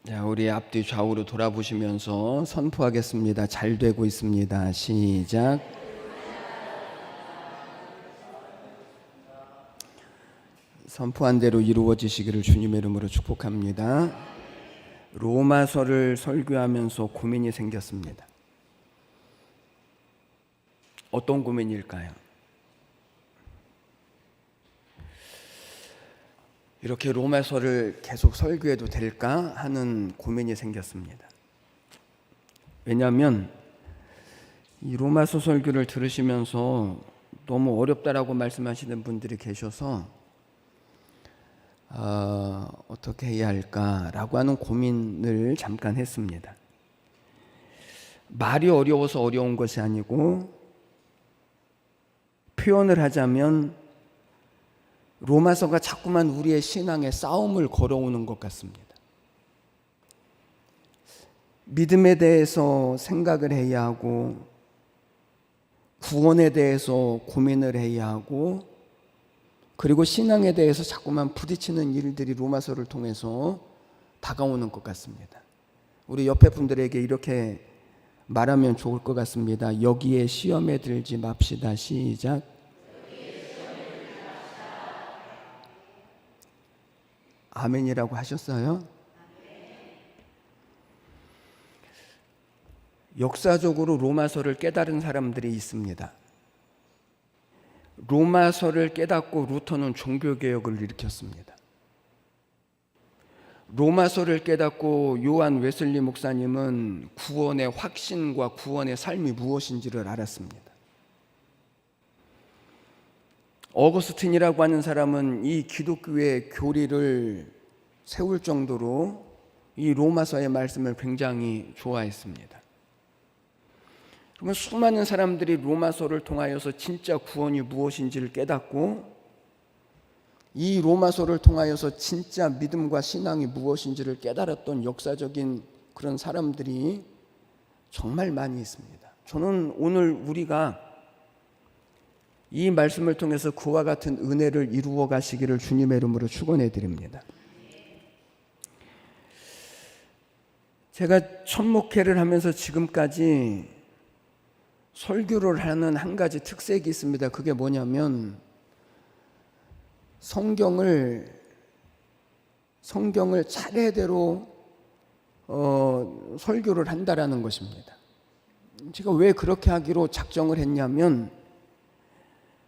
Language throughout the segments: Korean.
자, 우리 앞뒤 좌우로 돌아보시면서 선포하겠습니다. 잘 되고 있습니다. 시작. 선포한 대로 이루어지시기를 주님의 이름으로 축복합니다. 로마서를 설교하면서 고민이 생겼습니다. 어떤 고민일까요? 이렇게 로마서를 계속 설교해도 될까 하는 고민이 생겼습니다. 왜냐하면 이 로마서 설교를 들으시면서 너무 어렵다라고 말씀하시는 분들이 계셔서 어떻게 해야 할까라고 하는 고민을 잠깐 했습니다. 말이 어려워서 어려운 것이 아니고 표현을 하자면 로마서가 자꾸만 우리의 신앙에 싸움을 걸어오는 것 같습니다. 믿음에 대해서 생각을 해야 하고 구원에 대해서 고민을 해야 하고 그리고 신앙에 대해서 자꾸만 부딪히는 일들이 로마서를 통해서 다가오는 것 같습니다. 우리 옆에 분들에게 이렇게 말하면 좋을 것 같습니다. 여기에 시험에 들지 맙시다. 시작. 아멘이라고 하셨어요? 역사적으로 로마서를 깨달은 사람들이 있습니다. 로마서를 깨닫고 루터는 종교개혁을 일으켰습니다. 로마서를 깨닫고 요한 웨슬리 목사님은 구원의 확신과 구원의 삶이 무엇인지를 알았습니다. 어거스틴이라고 하는 사람은 이 기독교의 교리를 세울 정도로 이 로마서의 말씀을 굉장히 좋아했습니다. 그러면 수많은 사람들이 로마서를 통하여서 진짜 구원이 무엇인지를 깨닫고 이 로마서를 통하여서 진짜 믿음과 신앙이 무엇인지를 깨달았던 역사적인 그런 사람들이 정말 많이 있습니다. 저는 오늘 우리가 이 말씀을 통해서 그와 같은 은혜를 이루어 가시기를 주님의 이름으로 축원해 드립니다. 제가 첫 목회를 하면서 지금까지 설교를 하는 한 가지 특색이 있습니다. 그게 뭐냐면 성경을 차례대로 설교를 한다라는 것입니다. 제가 왜 그렇게 하기로 작정을 했냐면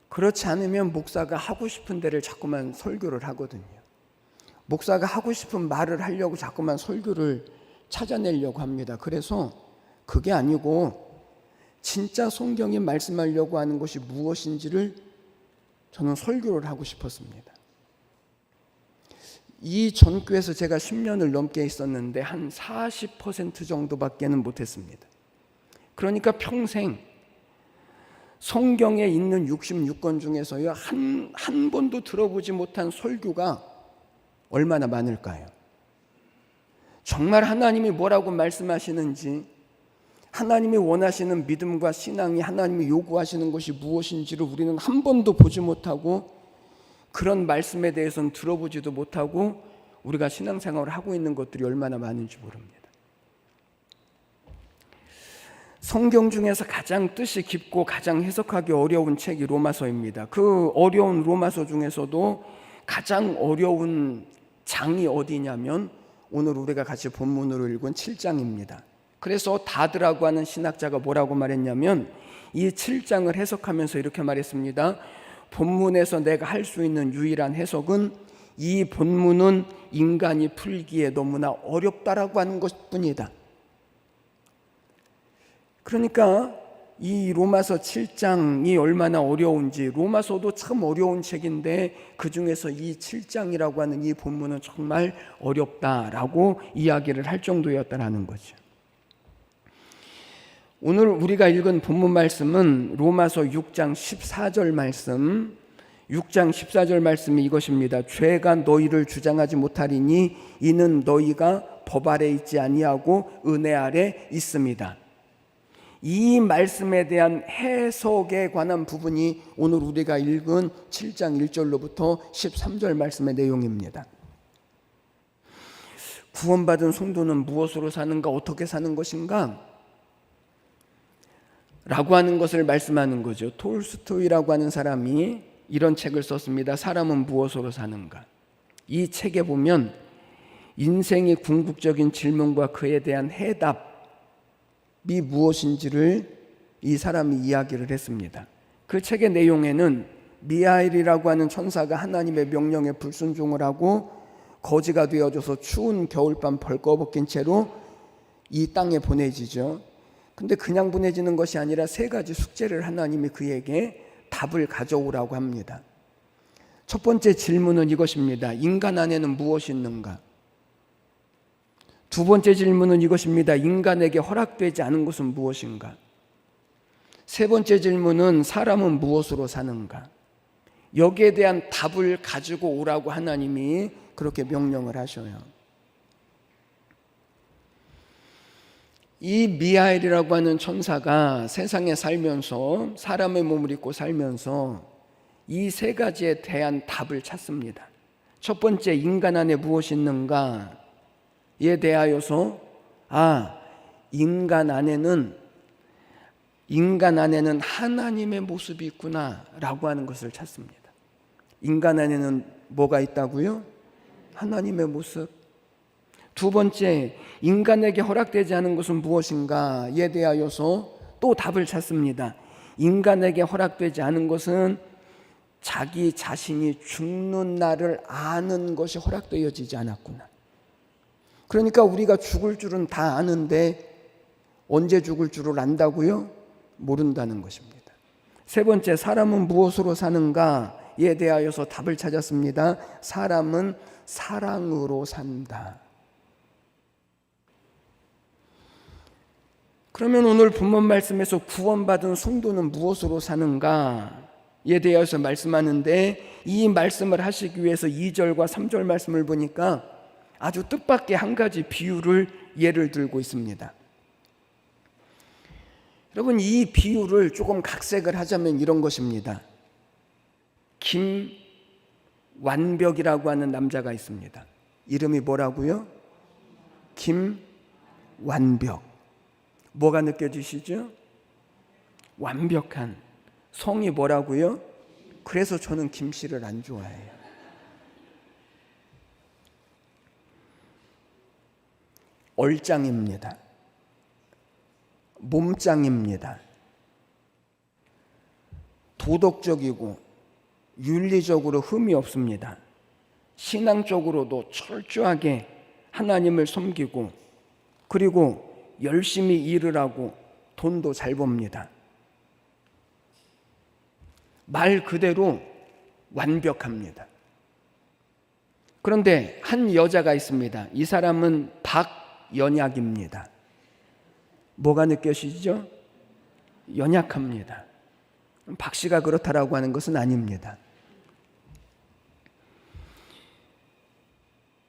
그렇지 않으면 목사가 하고 싶은 데를 자꾸만 설교를 하거든요. 목사가 하고 싶은 말을 하려고 자꾸만 설교를 찾아내려고 합니다. 그래서 그게 아니고 진짜 성경이 말씀하려고 하는 것이 무엇인지를 저는 설교를 하고 싶었습니다. 이 전교에서 제가 10년을 넘게 있었는데 한 40% 정도밖에는 못했습니다. 그러니까 평생 성경에 있는 66권 중에서요 한 번도 들어보지 못한 설교가 얼마나 많을까요? 정말 하나님이 뭐라고 말씀하시는지, 하나님이 원하시는 믿음과 신앙이 하나님이 요구하시는 것이 무엇인지를 우리는 한 번도 보지 못하고 그런 말씀에 대해서는 들어보지도 못하고 우리가 신앙생활을 하고 있는 것들이 얼마나 많은지 모릅니다. 성경 중에서 가장 뜻이 깊고 가장 해석하기 어려운 책이 로마서입니다. 그 어려운 로마서 중에서도 가장 어려운 장이 어디냐면 오늘 우리가 같이 본문으로 읽은 7장입니다. 그래서 다드라고 하는 신학자가 뭐라고 말했냐면 이 7장을 해석하면서 이렇게 말했습니다. 본문에서 내가 할 수 있는 유일한 해석은 이 본문은 인간이 풀기에 너무나 어렵다라고 하는 것뿐이다. 그러니까 이 로마서 7장이 얼마나 어려운지, 로마서도 참 어려운 책인데 그 중에서 이 7장이라고 하는 이 본문은 정말 어렵다라고 이야기를 할 정도였다라는 거죠. 오늘 우리가 읽은 본문 말씀은 로마서 6장 14절 말씀, 6장 14절 말씀이 이것입니다. 죄가 너희를 주장하지 못하리니 이는 너희가 법 아래 있지 아니하고 은혜 아래 있습니다. 이 말씀에 대한 해석에 관한 부분이 오늘 우리가 읽은 7장 1절로부터 13절 말씀의 내용입니다. 구원받은 성도는 무엇으로 사는가, 어떻게 사는 것인가? 라고 하는 것을 말씀하는 거죠. 톨스토이라고 하는 사람이 이런 책을 썼습니다. 사람은 무엇으로 사는가? 이 책에 보면 인생의 궁극적인 질문과 그에 대한 해답이 무엇인지를 이 사람이 이야기를 했습니다. 그 책의 내용에는 미하엘이라고 하는 천사가 하나님의 명령에 불순종을 하고 거지가 되어져서 추운 겨울밤 벌거벗긴 채로 이 땅에 보내지죠. 근데 그냥 보내지는 것이 아니라 3가지 숙제를 하나님이 그에게 답을 가져오라고 합니다. 첫 번째 질문은 이것입니다. 인간 안에는 무엇이 있는가? 두 번째 질문은 이것입니다. 인간에게 허락되지 않은 것은 무엇인가? 세 번째 질문은 사람은 무엇으로 사는가? 여기에 대한 답을 가지고 오라고 하나님이 그렇게 명령을 하셔요. 이 미하엘이라고 하는 천사가 세상에 살면서 사람의 몸을 입고 살면서 이 3가지에 대한 답을 찾습니다. 첫 번째, 인간 안에 무엇이 있는가에 대하여서 인간 안에는 하나님의 모습이 있구나 라고 하는 것을 찾습니다. 인간 안에는 뭐가 있다고요? 하나님의 모습. 두 번째, 인간에게 허락되지 않은 것은 무엇인가에 대하여서 또 답을 찾습니다. 인간에게 허락되지 않은 것은 자기 자신이 죽는 날을 아는 것이 허락되어지지 않았구나. 그러니까 우리가 죽을 줄은 다 아는데 언제 죽을 줄을 안다고요? 모른다는 것입니다. 세 번째, 사람은 무엇으로 사는가에 대하여서 답을 찾았습니다. 사람은 사랑으로 산다. 그러면 오늘 본문 말씀에서 구원받은 성도는 무엇으로 사는가에 대해서 말씀하는데, 이 말씀을 하시기 위해서 2절과 3절 말씀을 보니까 아주 뜻밖의 한 가지 비유를 예를 들고 있습니다. 여러분, 이 비유를 조금 각색을 하자면 이런 것입니다. 김완벽이라고 하는 남자가 있습니다. 이름이 뭐라고요? 김완벽. 뭐가 느껴지시죠? 완벽한. 성이 뭐라고요? 그래서 저는 김씨를 안 좋아해요. 얼짱입니다. 몸짱입니다. 도덕적이고 윤리적으로 흠이 없습니다. 신앙적으로도 철저하게 하나님을 섬기고, 그리고 열심히 일을 하고 돈도 잘 법니다. 말 그대로 완벽합니다. 그런데 한 여자가 있습니다. 이 사람은 박연약입니다. 뭐가 느껴지죠? 연약합니다. 박 씨가 그렇다라고 하는 것은 아닙니다.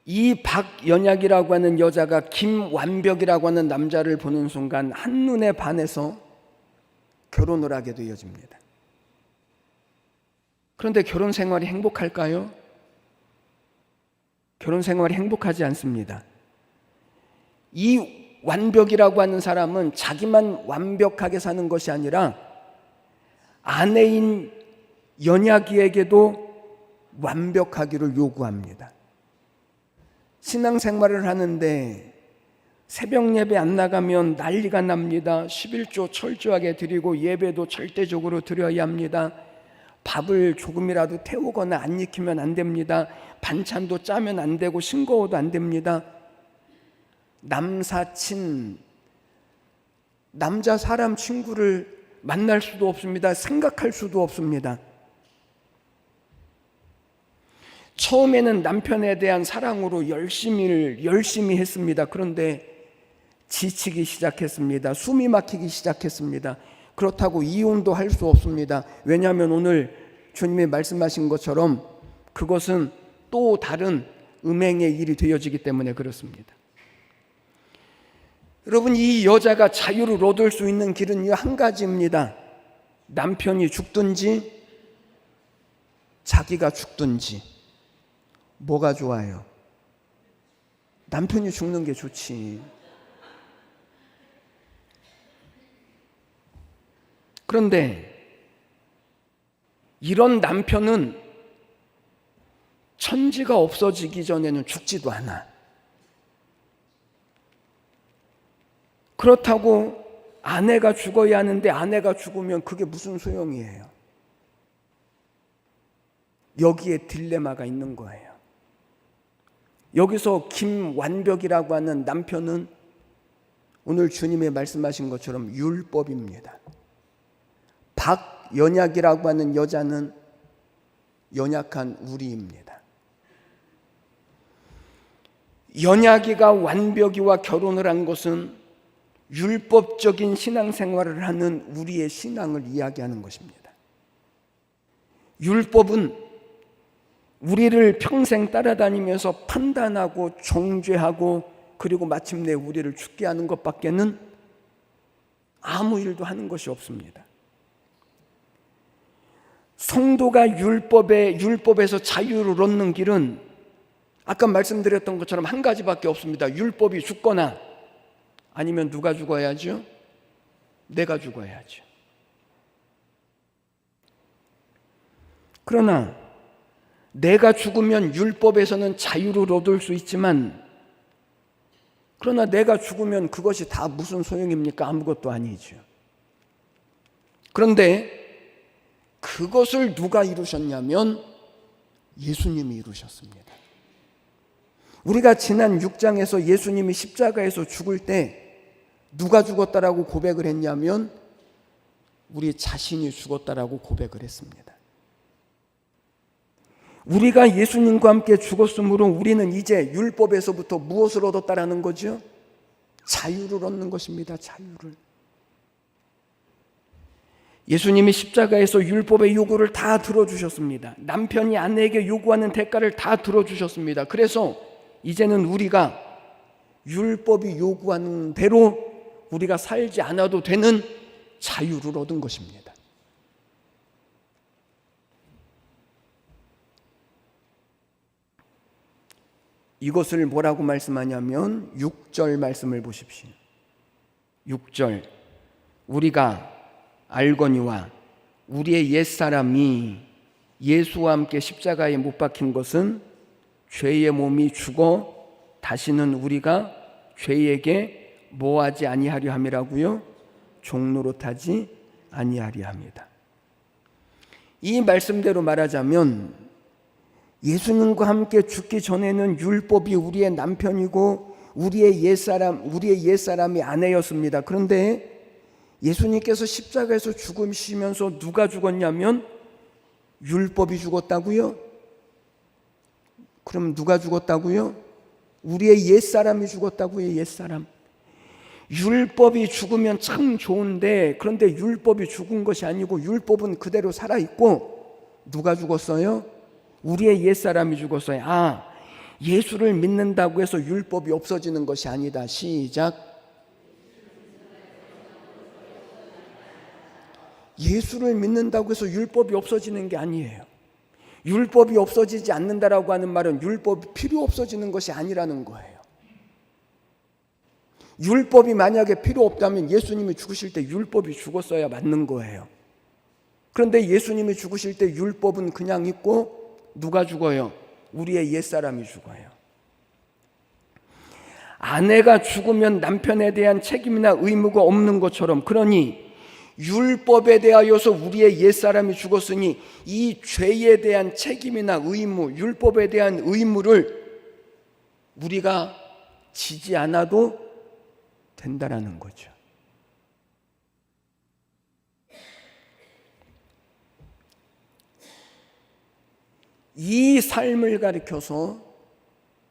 이 박연약이라고 하는 여자가 김완벽이라고 하는 남자를 보는 순간 한눈에 반해서 결혼을 하게 되어집니다. 그런데 결혼 생활이 행복할까요? 결혼 생활이 행복하지 않습니다. 이 완벽이라고 하는 사람은 자기만 완벽하게 사는 것이 아니라 아내인 연약이에게도 완벽하기를 요구합니다. 신앙생활을 하는데 새벽 예배 안 나가면 난리가 납니다. 11조 철저하게 드리고 예배도 절대적으로 드려야 합니다. 밥을 조금이라도 태우거나 안 익히면 안 됩니다. 반찬도 짜면 안 되고 싱거워도 안 됩니다. 남사친, 남자 사람 친구를 만날 수도 없습니다. 생각할 수도 없습니다. 처음에는 남편에 대한 사랑으로 열심히 했습니다. 그런데 지치기 시작했습니다. 숨이 막히기 시작했습니다. 그렇다고 이혼도 할 수 없습니다. 왜냐하면 오늘 주님이 말씀하신 것처럼 그것은 또 다른 음행의 일이 되어지기 때문에 그렇습니다. 여러분, 이 여자가 자유를 얻을 수 있는 길은 한 가지입니다. 남편이 죽든지 자기가 죽든지. 뭐가 좋아요? 남편이 죽는 게 좋지. 그런데 이런 남편은 천지가 없어지기 전에는 죽지도 않아. 그렇다고 아내가 죽어야 하는데 아내가 죽으면 그게 무슨 소용이에요? 여기에 딜레마가 있는 거예요. 여기서 김완벽이라고 하는 남편은 오늘 주님이 말씀하신 것처럼 율법입니다. 박연약이라고 하는 여자는 연약한 우리입니다. 연약이가 완벽이와 결혼을 한 것은 율법적인 신앙생활을 하는 우리의 신앙을 이야기하는 것입니다. 율법은 우리를 평생 따라다니면서 판단하고 정죄하고 그리고 마침내 우리를 죽게 하는 것밖에는 아무 일도 하는 것이 없습니다. 성도가 율법에서 자유를 얻는 길은 아까 말씀드렸던 것처럼 한 가지밖에 없습니다. 율법이 죽거나 아니면 누가 죽어야죠? 내가 죽어야죠. 그러나 내가 죽으면 율법에서는 자유를 얻을 수 있지만 그러나 내가 죽으면 그것이 다 무슨 소용입니까? 아무것도 아니죠. 그런데 그것을 누가 이루셨냐면 예수님이 이루셨습니다. 우리가 지난 6장에서 예수님이 십자가에서 죽을 때 누가 죽었다라고 고백을 했냐면 우리 자신이 죽었다라고 고백을 했습니다. 우리가 예수님과 함께 죽었으므로 우리는 이제 율법에서부터 무엇을 얻었다라는 거죠? 자유를 얻는 것입니다. 자유를. 예수님이 십자가에서 율법의 요구를 다 들어주셨습니다. 남편이 아내에게 요구하는 대가를 다 들어주셨습니다. 그래서 이제는 우리가 율법이 요구하는 대로 우리가 살지 않아도 되는 자유를 얻은 것입니다. 이것을 뭐라고 말씀하냐면 6절 말씀을 보십시오. 6절 우리가 알거니와 우리의 옛사람이 예수와 함께 십자가에 못 박힌 것은 죄의 몸이 죽어 다시는 우리가 죄에게 뭐하지 아니하려 함이라고요? 종노릇하지 아니하려 합니다. 이 말씀대로 말하자면 예수님과 함께 죽기 전에는 율법이 우리의 남편이고 우리의 옛사람이 아내였습니다. 그런데 예수님께서 십자가에서 죽으시면서 누가 죽었냐면 율법이 죽었다고요? 그럼 누가 죽었다고요? 우리의 옛사람이 죽었다고요. 옛사람. 율법이 죽으면 참 좋은데 그런데 율법이 죽은 것이 아니고 율법은 그대로 살아있고 누가 죽었어요? 우리의 옛사람이 죽었어요. 예수를 믿는다고 해서 율법이 없어지는 것이 아니다. 시작. 예수를 믿는다고 해서 율법이 없어지는 게 아니에요. 율법이 없어지지 않는다라고 하는 말은 율법이 필요 없어지는 것이 아니라는 거예요. 율법이 만약에 필요 없다면 예수님이 죽으실 때 율법이 죽었어야 맞는 거예요. 그런데 예수님이 죽으실 때 율법은 그냥 있고 누가 죽어요? 우리의 옛사람이 죽어요. 아내가 죽으면 남편에 대한 책임이나 의무가 없는 것처럼 그러니 율법에 대하여서 우리의 옛사람이 죽었으니 이 죄에 대한 책임이나 의무, 율법에 대한 의무를 우리가 지지 않아도 된다라는 거죠. 이 삶을 가리켜서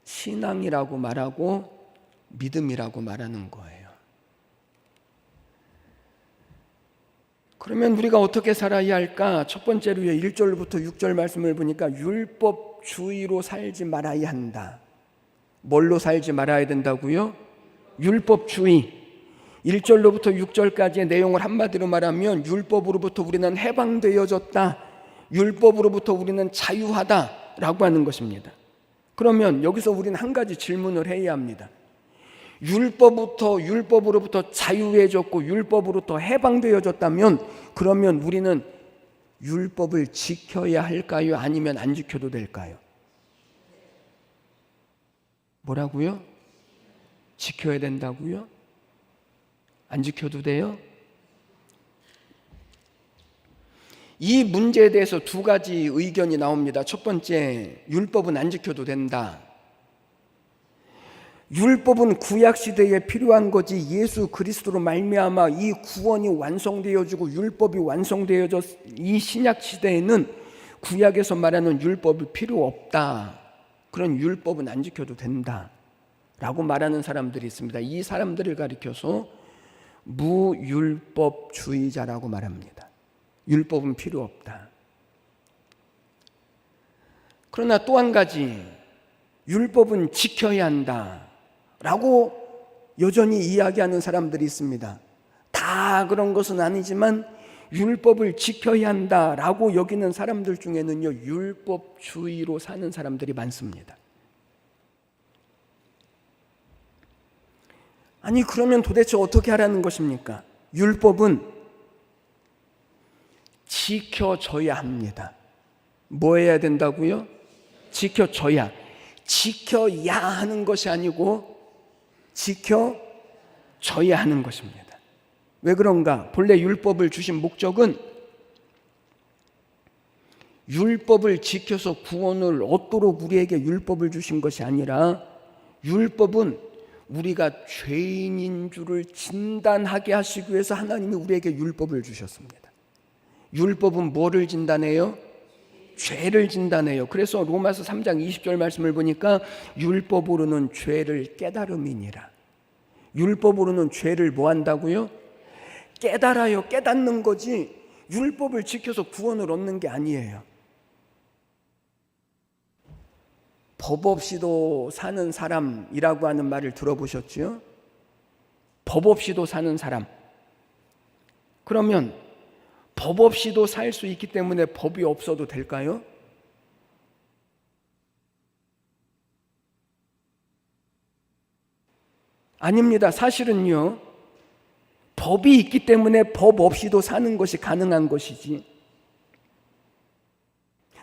신앙이라고 말하고 믿음이라고 말하는 거예요. 그러면 우리가 어떻게 살아야 할까? 첫 번째로요, 1절부터 6절 말씀을 보니까 율법주의로 살지 말아야 한다. 뭘로 살지 말아야 된다고요? 율법주의. 1절로부터 6절까지의 내용을 한마디로 말하면 율법으로부터 우리는 해방되어졌다. 율법으로부터 우리는 자유하다라고 하는 것입니다. 그러면 여기서 우리는 한 가지 질문을 해야 합니다. 율법으로부터 자유해졌고 율법으로부터 해방되어졌다면 그러면 우리는 율법을 지켜야 할까요? 아니면 안 지켜도 될까요? 뭐라고요? 지켜야 된다고요? 안 지켜도 돼요? 이 문제에 대해서 두 가지 의견이 나옵니다. 첫 번째, 율법은 안 지켜도 된다. 율법은 구약 시대에 필요한 거지 예수 그리스도로 말미암아 이 구원이 완성되어지고 율법이 완성되어져 이 신약 시대에는 구약에서 말하는 율법이 필요 없다. 그런 율법은 안 지켜도 된다 라고 말하는 사람들이 있습니다. 이 사람들을 가리켜서 무율법주의자라고 말합니다. 율법은 필요 없다. 그러나 또 한 가지, 율법은 지켜야 한다 라고 여전히 이야기하는 사람들이 있습니다. 다 그런 것은 아니지만 율법을 지켜야 한다라고 여기는 사람들 중에는요, 율법주의로 사는 사람들이 많습니다. 아니, 그러면 도대체 어떻게 하라는 것입니까? 율법은 지켜져야 합니다. 뭐 해야 된다고요? 지켜져야 하는 것이 아니고 지켜져야 하는 것입니다. 왜 그런가? 본래 율법을 주신 목적은 율법을 지켜서 구원을 얻도록 우리에게 율법을 주신 것이 아니라 율법은 우리가 죄인인 줄을 진단하게 하시기 위해서 하나님이 우리에게 율법을 주셨습니다. 율법은 뭐를 진단해요? 죄를 진단해요. 그래서 로마서 3장 20절 말씀을 보니까 율법으로는 죄를 깨달음이니라. 율법으로는 죄를 뭐 한다고요? 깨달아요. 깨닫는 거지 율법을 지켜서 구원을 얻는 게 아니에요. 법 없이도 사는 사람이라고 하는 말을 들어보셨죠? 법 없이도 사는 사람. 그러면 법 없이도 살 수 있기 때문에 법이 없어도 될까요? 아닙니다. 사실은요, 법이 있기 때문에 법 없이도 사는 것이 가능한 것이지,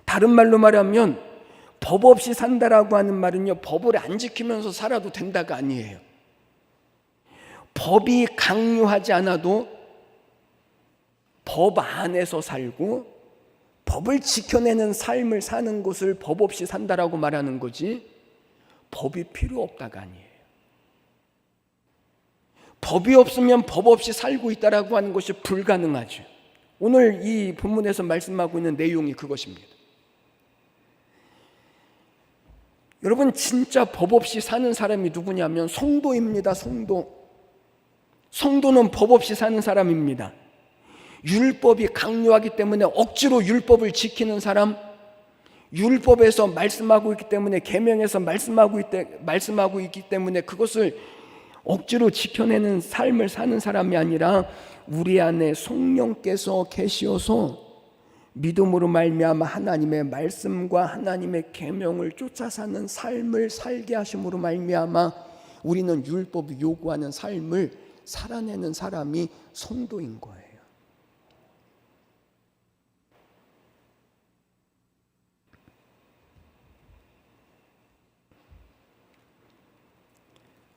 다른 말로 말하면 법 없이 산다라고 하는 말은요, 법을 안 지키면서 살아도 된다가 아니에요. 법이 강요하지 않아도 법 안에서 살고 법을 지켜내는 삶을 사는 것을 법 없이 산다라고 말하는 거지, 법이 필요 없다가 아니에요. 법이 없으면 법 없이 살고 있다라고 하는 것이 불가능하죠. 오늘 이 본문에서 말씀하고 있는 내용이 그것입니다. 여러분, 진짜 법 없이 사는 사람이 누구냐면 성도입니다. 성도는 법 없이 사는 사람입니다. 율법이 강요하기 때문에 억지로 율법을 지키는 사람, 율법에서 말씀하고 있기 때문에, 계명에서 말씀하고 있기 때문에 그것을 억지로 지켜내는 삶을 사는 사람이 아니라 우리 안에 성령께서 계시어서 믿음으로 말미암아 하나님의 말씀과 하나님의 계명을 쫓아 사는 삶을 살게 하심으로 말미암아 우리는 율법이 요구하는 삶을 살아내는 사람이 성도인 거예요.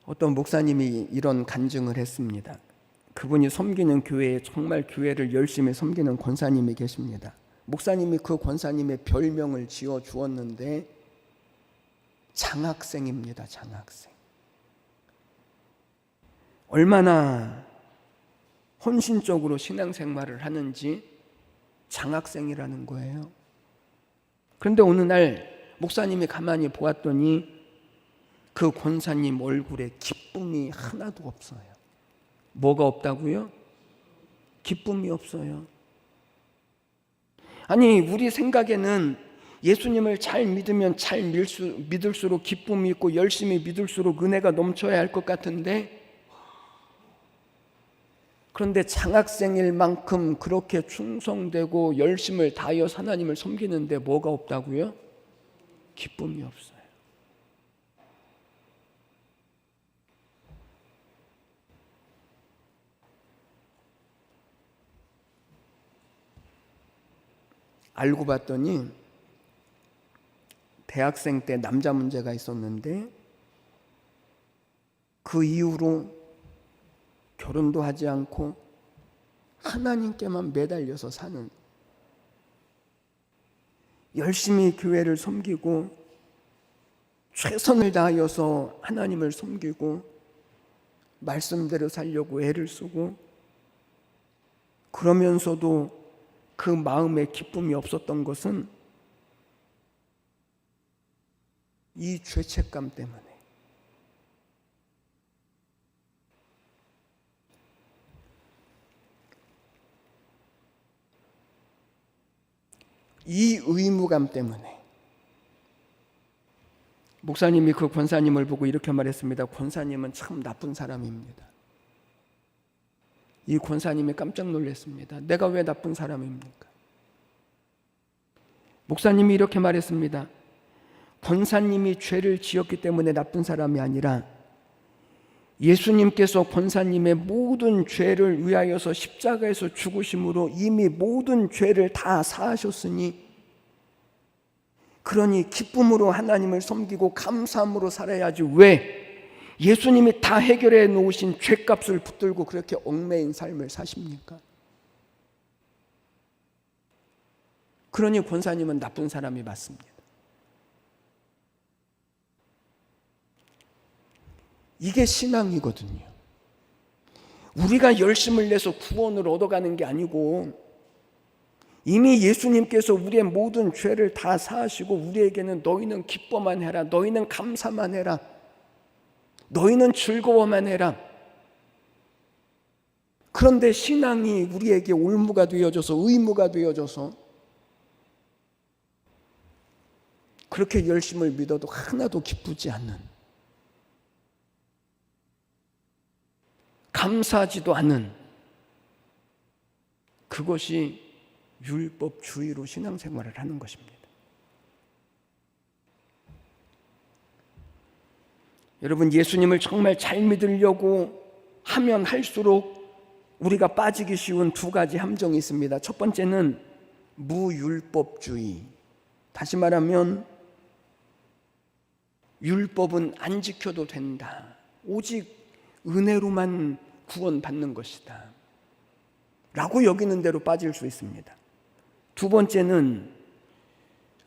어떤 목사님이 이런 간증을 했습니다. 그분이 섬기는 교회에 정말 교회를 열심히 섬기는 권사님이 계십니다. 목사님이 그 권사님의 별명을 지어 주었는데 장학생입니다. 장학생. 얼마나 헌신적으로 신앙생활을 하는지 장학생이라는 거예요. 그런데 어느 날 목사님이 가만히 보았더니 그 권사님 얼굴에 기쁨이 하나도 없어요. 뭐가 없다고요? 기쁨이 없어요. 아니, 우리 생각에는 예수님을 잘 믿으면 잘 믿을수록 기쁨이 있고 열심히 믿을수록 은혜가 넘쳐야 할 것 같은데, 그런데 장학생일 만큼 그렇게 충성되고 열심을 다하여 하나님을 섬기는데 뭐가 없다고요? 기쁨이 없어요. 알고 봤더니 대학생 때 남자 문제가 있었는데 그 이후로 결혼도 하지 않고 하나님께만 매달려서 사는, 열심히 교회를 섬기고 최선을 다하여서 하나님을 섬기고 말씀대로 살려고 애를 쓰고, 그러면서도 그 마음에 기쁨이 없었던 것은 이 죄책감 때문에. 이 의무감 때문에. 목사님이 그 권사님을 보고 이렇게 말했습니다. 권사님은 참 나쁜 사람입니다. 이 권사님이 깜짝 놀랐습니다. 내가 왜 나쁜 사람입니까? 목사님이 이렇게 말했습니다. 권사님이 죄를 지었기 때문에 나쁜 사람이 아니라 예수님께서 권사님의 모든 죄를 위하여서 십자가에서 죽으심으로 이미 모든 죄를 다 사하셨으니, 그러니 기쁨으로 하나님을 섬기고 감사함으로 살아야지 왜 예수님이 다 해결해 놓으신 죄값을 붙들고 그렇게 얽매인 삶을 사십니까? 그러니 권사님은 나쁜 사람이 맞습니다. 이게 신앙이거든요. 우리가 열심을 내서 구원을 얻어가는 게 아니고 이미 예수님께서 우리의 모든 죄를 다 사하시고 우리에게는 너희는 기뻐만 해라, 너희는 감사만 해라, 너희는 즐거워만 해라. 그런데 신앙이 우리에게 올무가 되어져서 의무가 되어져서 그렇게 열심을 믿어도 하나도 기쁘지 않는, 감사하지도 않는, 그것이 율법주의로 신앙생활을 하는 것입니다. 여러분, 예수님을 정말 잘 믿으려고 하면 할수록 우리가 빠지기 쉬운 두 가지 함정이 있습니다. 첫 번째는 무율법주의. 다시 말하면 율법은 안 지켜도 된다, 오직 은혜로만 구원받는 것이다 라고 여기는 대로 빠질 수 있습니다. 두 번째는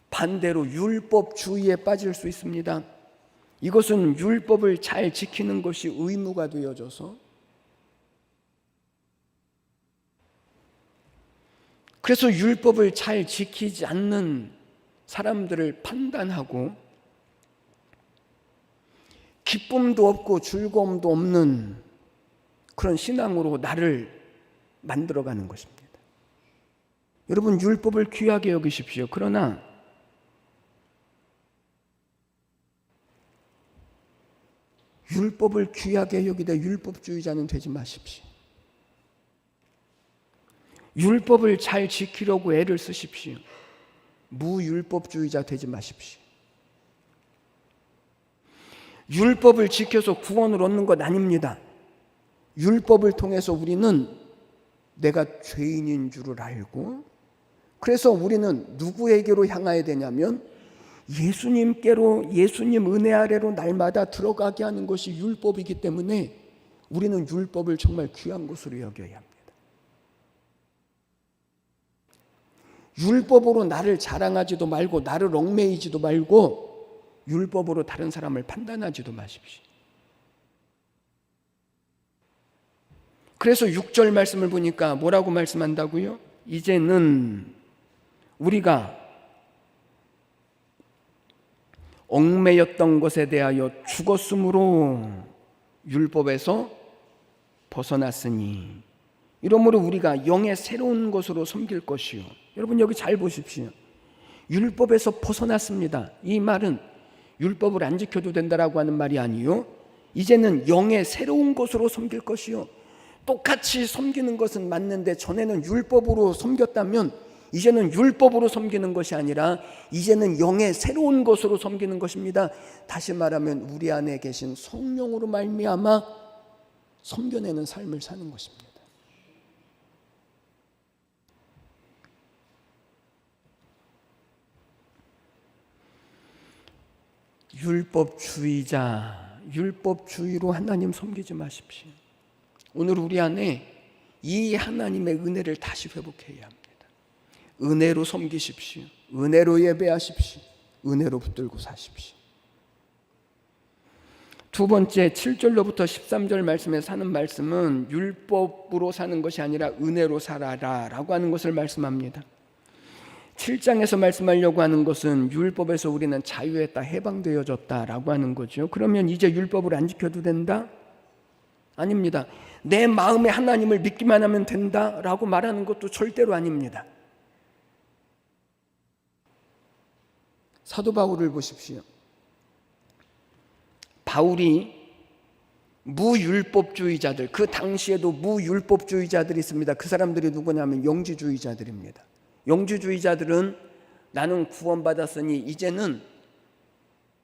반대로 율법주의에 빠질 수 있습니다. 이것은 율법을 잘 지키는 것이 의무가 되어져서, 그래서 율법을 잘 지키지 않는 사람들을 판단하고 기쁨도 없고 즐거움도 없는 그런 신앙으로 나를 만들어가는 것입니다. 여러분, 율법을 귀하게 여기십시오. 그러나 율법을 귀하게 여기되 율법주의자는 되지 마십시오. 율법을 잘 지키려고 애를 쓰십시오. 무율법주의자 되지 마십시오. 율법을 지켜서 구원을 얻는 것 아닙니다. 율법을 통해서 우리는 내가 죄인인 줄을 알고, 그래서 우리는 누구에게로 향해야 되냐면 예수님께로, 예수님 은혜 아래로 날마다 들어가게 하는 것이 율법이기 때문에 우리는 율법을 정말 귀한 것으로 여겨야 합니다. 율법으로 나를 자랑하지도 말고 나를 얽매이지도 말고 율법으로 다른 사람을 판단하지도 마십시오. 그래서 6절 말씀을 보니까 뭐라고 말씀한다고요? 이제는 우리가 얽매였던 것에 대하여 죽었으므로 율법에서 벗어났으니 이러므로 우리가 영의 새로운 것으로 섬길 것이요. 여러분, 여기 잘 보십시오. 율법에서 벗어났습니다. 이 말은 율법을 안 지켜도 된다라고 하는 말이 아니요, 이제는 영의 새로운 것으로 섬길 것이요. 똑같이 섬기는 것은 맞는데 전에는 율법으로 섬겼다면 이제는 율법으로 섬기는 것이 아니라 이제는 영의 새로운 것으로 섬기는 것입니다. 다시 말하면 우리 안에 계신 성령으로 말미암아 섬겨내는 삶을 사는 것입니다. 율법주의로 하나님 섬기지 마십시오. 오늘 우리 안에 이 하나님의 은혜를 다시 회복해야 합니다. 은혜로 섬기십시오. 은혜로 예배하십시오. 은혜로 붙들고 사십시오. 두 번째 7절로부터 13절 말씀에 사는 말씀은 율법으로 사는 것이 아니라 은혜로 살아라 라고 하는 것을 말씀합니다. 7장에서 말씀하려고 하는 것은 율법에서 우리는 자유했다, 해방되어졌다 라고 하는 거죠. 그러면 이제 율법을 안 지켜도 된다? 아닙니다. 내 마음에 하나님을 믿기만 하면 된다 라고 말하는 것도 절대로 아닙니다. 사도 바울을 보십시오. 바울이 무율법주의자들, 그 당시에도 무율법주의자들이 있습니다. 그 사람들이 누구냐면 영지주의자들입니다. 영지주의자들은 나는 구원받았으니 이제는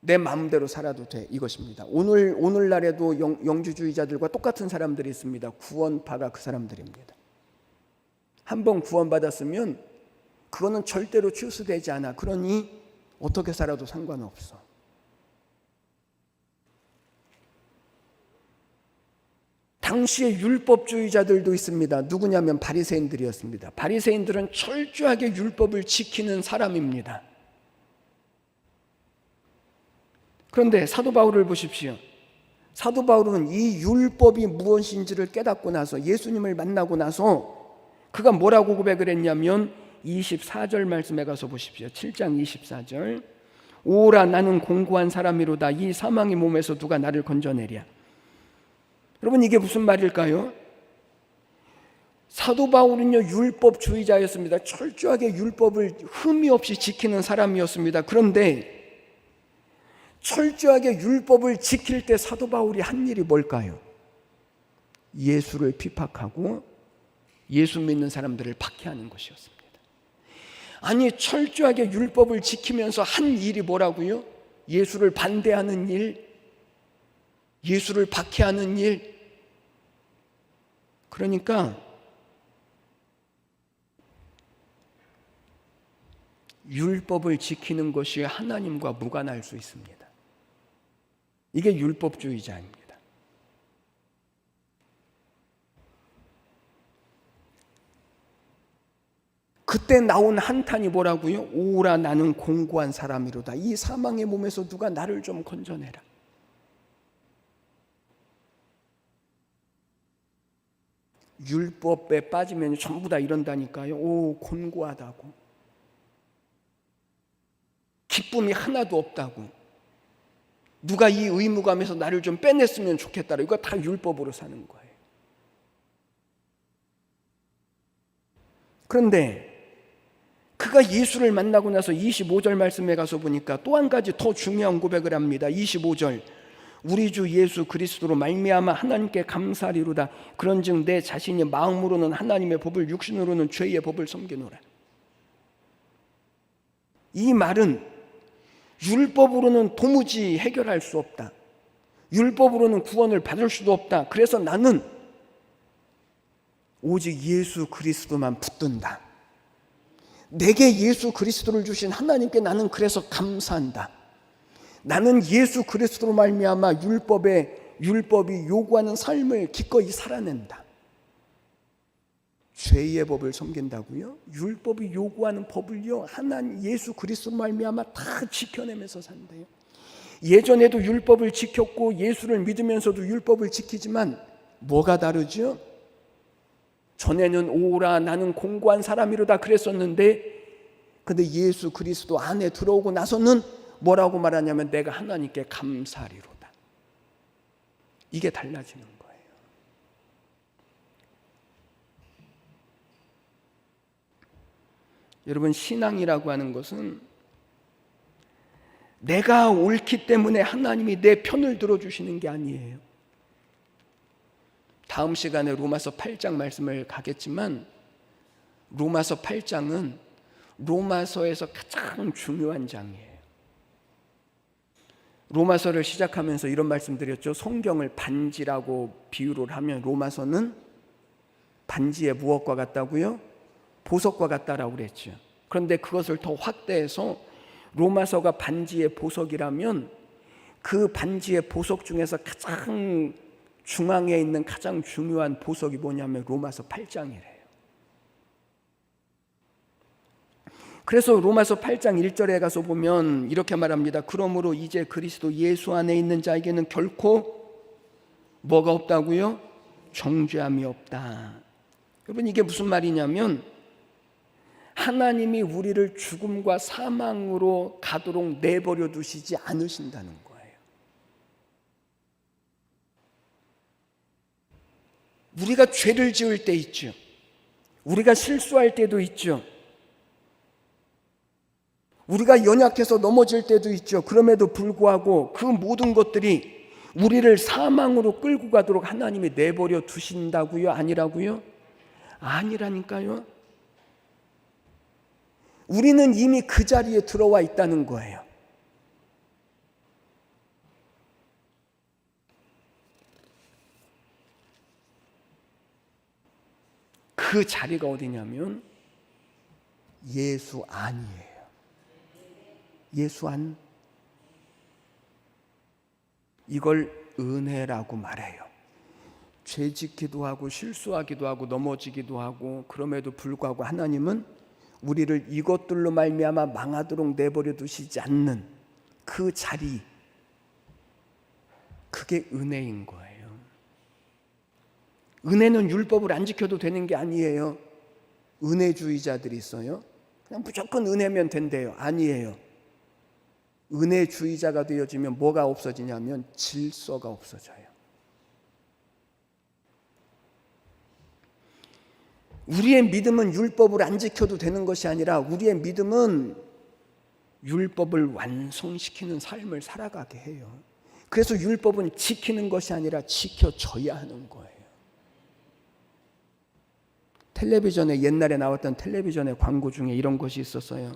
내 마음대로 살아도 돼, 이것입니다. 오늘날에도 영지주의자들과 똑같은 사람들이 있습니다. 구원파가 그 사람들입니다. 한번 구원받았으면 그거는 절대로 취소되지 않아. 그러니 어떻게 살아도 상관없어. 당시에 율법주의자들도 있습니다. 누구냐면 바리새인들이었습니다. 바리새인들은 철저하게 율법을 지키는 사람입니다. 그런데 사도 바울을 보십시오. 사도 바울은 이 율법이 무엇인지를 깨닫고 나서, 예수님을 만나고 나서 그가 뭐라고 고백을 했냐면 24절 말씀에 가서 보십시오. 7장 24절. 오라 나는 공고한 사람이로다. 이 사망의 몸에서 누가 나를 건져내랴. 여러분, 이게 무슨 말일까요? 사도 바울은요, 율법주의자였습니다. 철저하게 율법을 흠이 없이 지키는 사람이었습니다. 그런데 철저하게 율법을 지킬 때 사도 바울이 한 일이 뭘까요? 예수를 핍박하고 예수 믿는 사람들을 박해하는 것이었습니다. 아니, 철저하게 율법을 지키면서 한 일이 뭐라고요? 예수를 반대하는 일, 예수를 박해하는 일. 그러니까 율법을 지키는 것이 하나님과 무관할 수 있습니다. 이게 율법주의자입니다. 그때 나온 한탄이 뭐라고요? 오라 나는 공고한 사람이로다. 이 사망의 몸에서 누가 나를 좀 건져내라. 율법에 빠지면 전부 다 이런다니까요. 오, 곤고하다고, 기쁨이 하나도 없다고, 누가 이 의무감에서 나를 좀 빼냈으면 좋겠다. 이거 다 율법으로 사는 거예요. 그런데 그가 예수를 만나고 나서 25절 말씀에 가서 보니까 또 한 가지 더 중요한 고백을 합니다. 25절. 우리 주 예수 그리스도로 말미암아 하나님께 감사리로다. 그런즉 내 자신이 마음으로는 하나님의 법을, 육신으로는 죄의 법을 섬기노라. 이 말은 율법으로는 도무지 해결할 수 없다. 율법으로는 구원을 받을 수도 없다. 그래서 나는 오직 예수 그리스도만 붙든다. 내게 예수 그리스도를 주신 하나님께 나는 그래서 감사한다. 나는 예수 그리스도로 말미암아 율법이 요구하는 삶을 기꺼이 살아낸다. 죄의 법을 섬긴다고요? 율법이 요구하는 법을요, 하나님 예수 그리스도로 말미암아 다 지켜내면서 산대요. 예전에도 율법을 지켰고 예수를 믿으면서도 율법을 지키지만 뭐가 다르죠? 전에는 오라 나는 공고한 사람이로다 그랬었는데, 근데 예수 그리스도 안에 들어오고 나서는 뭐라고 말하냐면 내가 하나님께 감사리로다. 이게 달라지는 거예요. 여러분, 신앙이라고 하는 것은 내가 옳기 때문에 하나님이 내 편을 들어주시는 게 아니에요. 다음 시간에 로마서 8장 말씀을 가겠지만, 로마서 8장은 로마서에서 가장 중요한 장이에요. 로마서를 시작하면서 이런 말씀 드렸죠. 성경을 반지라고 비유를 하면 로마서는 반지의 무엇과 같다고요? 보석과 같다라고 그랬죠. 그런데 그것을 더 확대해서 로마서가 반지의 보석이라면 그 반지의 보석 중에서 가장 중앙에 있는 가장 중요한 보석이 뭐냐면 로마서 8장이래요. 그래서 로마서 8장 1절에 가서 보면 이렇게 말합니다. 그러므로 이제 그리스도 예수 안에 있는 자에게는 결코 뭐가 없다고요? 정죄함이 없다. 여러분, 이게 무슨 말이냐면 하나님이 우리를 죽음과 사망으로 가도록 내버려 두시지 않으신다는 거예요. 우리가 죄를 지을 때 있죠. 우리가 실수할 때도 있죠. 우리가 연약해서 넘어질 때도 있죠. 그럼에도 불구하고 그 모든 것들이 우리를 사망으로 끌고 가도록 하나님이 내버려 두신다고요? 아니라고요? 아니라니까요. 우리는 이미 그 자리에 들어와 있다는 거예요. 그 자리가 어디냐면 예수 안이에요. 예수 안. 이걸 은혜라고 말해요. 죄 짓기도 하고 실수하기도 하고 넘어지기도 하고 그럼에도 불구하고 하나님은 우리를 이것들로 말미암아 망하도록 내버려 두시지 않는 그 자리, 그게 은혜인 거예요. 은혜는 율법을 안 지켜도 되는 게 아니에요. 은혜주의자들이 있어요. 그냥 무조건 은혜면 된대요. 아니에요. 은혜주의자가 되어지면 뭐가 없어지냐면 질서가 없어져요. 우리의 믿음은 율법을 안 지켜도 되는 것이 아니라 우리의 믿음은 율법을 완성시키는 삶을 살아가게 해요. 그래서 율법은 지키는 것이 아니라 지켜져야 하는 거예요. 텔레비전에 옛날에 나왔던 텔레비전의 광고 중에 이런 것이 있었어요.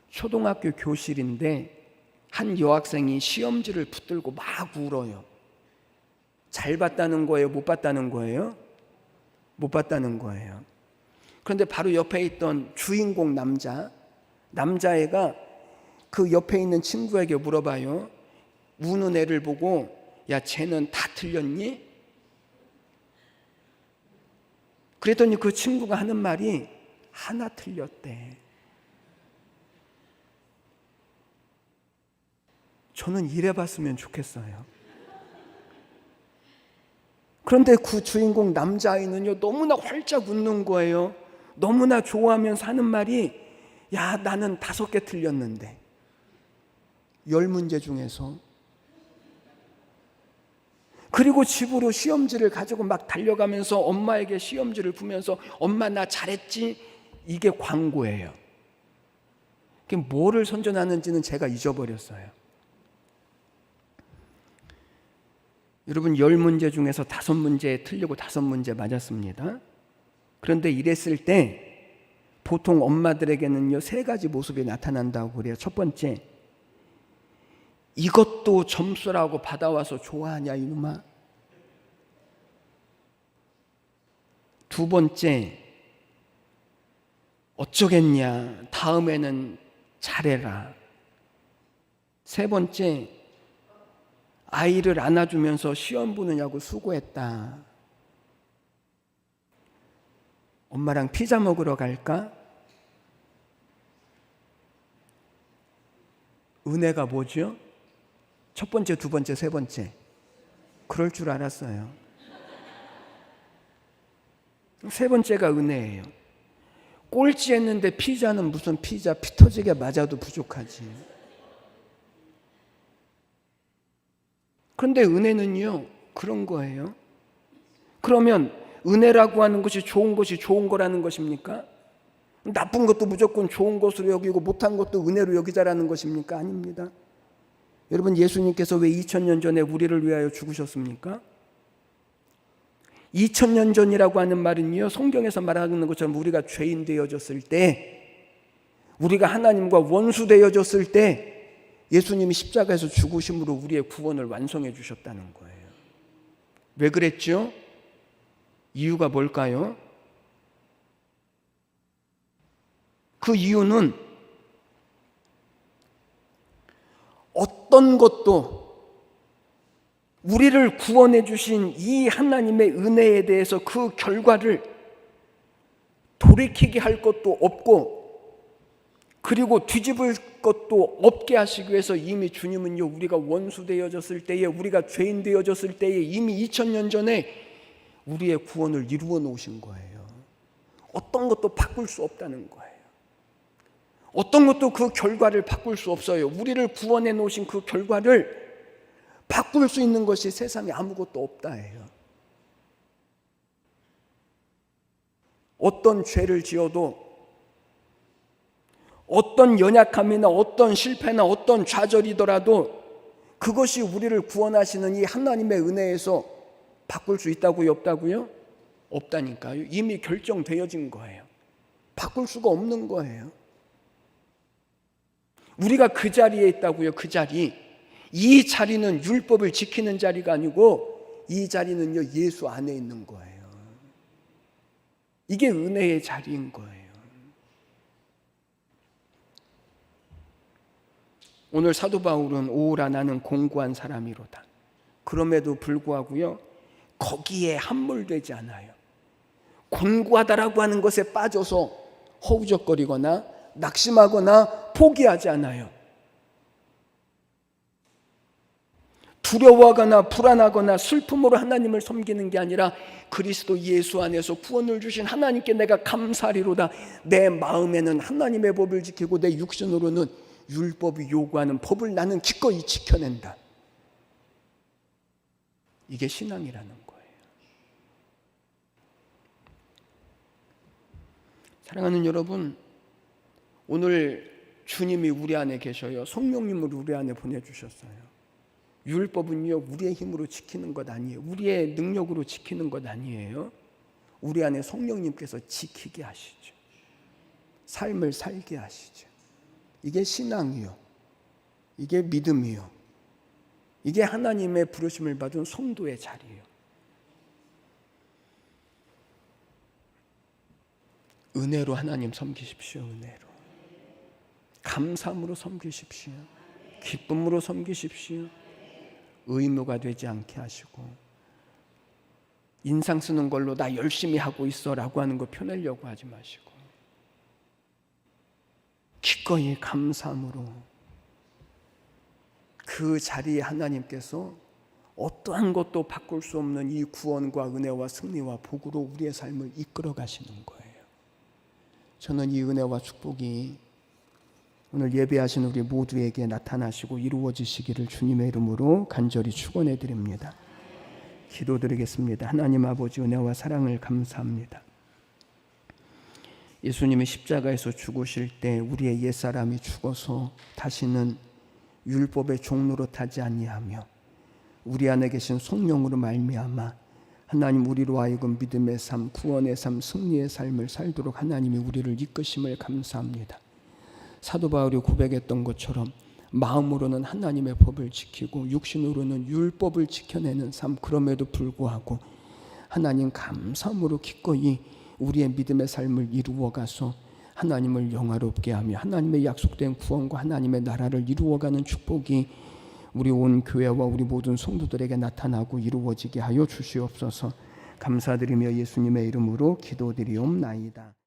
초등학교 교실인데 한 여학생이 시험지를 붙들고 막 울어요. 잘 봤다는 거예요? 못 봤다는 거예요? 못 봤다는 거예요. 그런데 바로 옆에 있던 주인공 남자애가 그 옆에 있는 친구에게 물어봐요. 우는 애를 보고, 야, 쟤는 다 틀렸니? 그랬더니 그 친구가 하는 말이 하나 틀렸대. 저는 이래봤으면 좋겠어요. 그런데 그 주인공 남자아이는요, 너무나 활짝 웃는 거예요. 너무나 좋아하면서 하는 말이, 야, 나는 5개 틀렸는데 10문제 중에서. 그리고 집으로 시험지를 가지고 막 달려가면서 엄마에게 시험지를 보면서 엄마 나 잘했지? 이게 광고예요. 그게 뭐를 선전하는지는 제가 잊어버렸어요. 여러분, 10문제 중에서 5문제 틀리고 5문제 맞았습니다. 그런데 이랬을 때 보통 엄마들에게는요 3가지 모습이 나타난다고 그래요. 첫 번째, 이것도 점수라고 받아와서 좋아하냐 이놈아. 두 번째, 어쩌겠냐, 다음에는 잘해라. 세 번째, 아이를 안아주면서 시험 보느냐고 수고했다. 엄마랑 피자 먹으러 갈까? 은혜가 뭐죠? 첫 번째, 두 번째, 세 번째. 그럴 줄 알았어요. 세 번째가 은혜예요. 꼴찌했는데 피자는 무슨 피자, 피 터지게 맞아도 부족하지. 그런데 은혜는요, 그런 거예요. 그러면 은혜라고 하는 것이 좋은 거라는 것입니까? 나쁜 것도 무조건 좋은 것으로 여기고 못한 것도 은혜로 여기자라는 것입니까? 아닙니다. 여러분, 예수님께서 왜 2000년 전에 우리를 위하여 죽으셨습니까? 2000년 전이라고 하는 말은요, 성경에서 말하는 것처럼 우리가 죄인 되어졌을 때, 우리가 하나님과 원수 되어졌을 때 예수님이 십자가에서 죽으심으로 우리의 구원을 완성해 주셨다는 거예요. 왜 그랬죠? 이유가 뭘까요? 그 이유는 어떤 것도 우리를 구원해 주신 이 하나님의 은혜에 대해서 그 결과를 돌이키게 할 것도 없고, 그리고 뒤집을 것도 없게 하시기 위해서 이미 주님은요, 우리가 원수 되어졌을 때에, 우리가 죄인 되어졌을 때에 이미 2000년 전에 우리의 구원을 이루어 놓으신 거예요. 어떤 것도 바꿀 수 없다는 거예요. 어떤 것도 그 결과를 바꿀 수 없어요. 우리를 구원해 놓으신 그 결과를 바꿀 수 있는 것이 세상에 아무것도 없다예요. 어떤 죄를 지어도, 어떤 연약함이나 어떤 실패나 어떤 좌절이더라도 그것이 우리를 구원하시는 이 하나님의 은혜에서 바꿀 수 있다고요? 없다고요? 없다니까요. 이미 결정되어진 거예요. 바꿀 수가 없는 거예요. 우리가 그 자리에 있다고요. 그 자리. 이 자리는 율법을 지키는 자리가 아니고 이 자리는요, 예수 안에 있는 거예요. 이게 은혜의 자리인 거예요. 오늘 사도 바울은 오라 나는 공고한 사람이로다. 그럼에도 불구하고요, 거기에 함몰되지 않아요. 공고하다라고 하는 것에 빠져서 허우적거리거나 낙심하거나 포기하지 않아요. 두려워하거나 불안하거나 슬픔으로 하나님을 섬기는 게 아니라 그리스도 예수 안에서 구원을 주신 하나님께 내가 감사하리로다. 내 마음에는 하나님의 법을 지키고 내 육신으로는 율법이 요구하는 법을 나는 기꺼이 지켜낸다. 이게 신앙이라는 거예요. 사랑하는 여러분, 오늘 주님이 우리 안에 계셔요. 성령님을 우리 안에 보내주셨어요. 율법은요, 우리의 힘으로 지키는 것 아니에요. 우리의 능력으로 지키는 것 아니에요. 우리 안에 성령님께서 지키게 하시죠. 삶을 살게 하시죠. 이게 신앙이요, 이게 믿음이요, 이게 하나님의 부르심을 받은 성도의 자리예요. 은혜로 하나님 섬기십시오. 은혜로 감사함으로 섬기십시오. 기쁨으로 섬기십시오. 의무가 되지 않게 하시고, 인상 쓰는 걸로 나 열심히 하고 있어 라고 하는 거 펴내려고 하지 마시고, 기꺼이 감사함으로 그 자리에 하나님께서 어떠한 것도 바꿀 수 없는 이 구원과 은혜와 승리와 복으로 우리의 삶을 이끌어 가시는 거예요. 저는 이 은혜와 축복이 오늘 예배하신 우리 모두에게 나타나시고 이루어지시기를 주님의 이름으로 간절히 축원해 드립니다. 기도드리겠습니다. 하나님 아버지, 은혜와 사랑을 감사합니다. 예수님이 십자가에서 죽으실 때 우리의 옛사람이 죽어서 다시는 율법의 종로로 타지 아니하며 우리 안에 계신 성령으로 말미암아 하나님 우리로 하여금 믿음의 삶, 구원의 삶, 승리의 삶을 살도록 하나님이 우리를 이끄심을 감사합니다. 사도 바울이 고백했던 것처럼 마음으로는 하나님의 법을 지키고 육신으로는 율법을 지켜내는 삶, 그럼에도 불구하고 하나님 감사함으로 기꺼이 우리의 믿음의 삶을 이루어가서 하나님을 영화롭게 하며 하나님의 약속된 구원과 하나님의 나라를 이루어가는 축복이 우리 온 교회와 우리 모든 성도들에게 나타나고 이루어지게 하여 주시옵소서. 감사드리며 예수님의 이름으로 기도드리옵나이다.